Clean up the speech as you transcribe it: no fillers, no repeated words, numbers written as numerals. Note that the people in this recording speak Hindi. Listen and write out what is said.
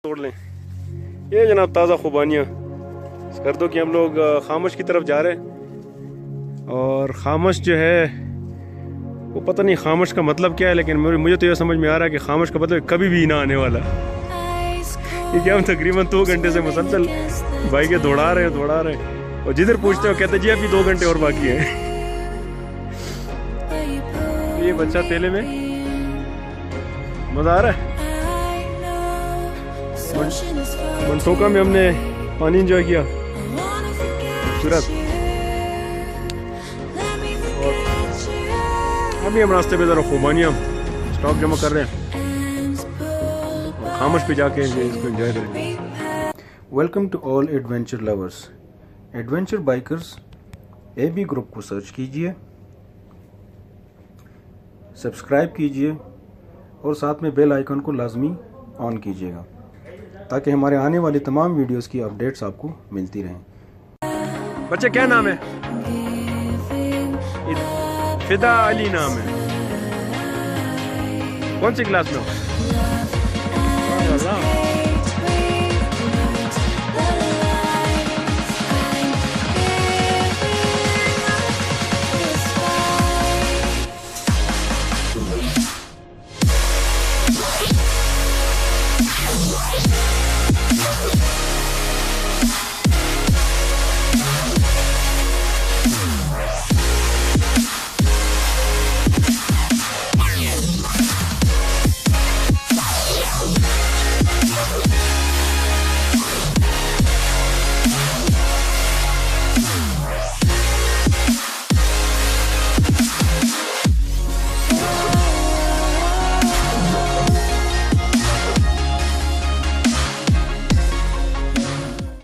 तोड़ लें। ये जनाब ताज़ा खुबानियाँ कर दो कि हम लोग खामोश की तरफ जा रहे हैं। और खामोश जो है वो पता नहीं खामोश का मतलब क्या है, लेकिन मुझे तो ये समझ में आ रहा है कि खामोश का मतलब कभी भी ना आने वाला। क्योंकि हम तकरीबन 2 घंटे से मुसलसल बाइकें दौड़ा रहे हैं और जिधर पूछते हो कहते जी अभी 2 घंटे और बाकी है। ये बच्चा तेले में मज़ा आ रहा है। मनसोका में हमने पानी एंजॉय किया, खूबसूरत। और अभी हम रास्ते पे ज़रा खुबानियाँ स्टॉक जमा कर रहे हैं और खामोश पे जाके इसको एंजॉय करेंगे। Welcome to all adventure lovers. Adventure bikers AB group को सर्च कीजिए, सब्सक्राइब कीजिए और साथ में बेल आइकन को लाजमी ऑन कीजिएगा ताकि हमारे आने वाली तमाम वीडियोस की अपडेट्स आपको मिलती रहें। बच्चे क्या नाम है? फिदा अली नाम है। कौन सी क्लास में हो?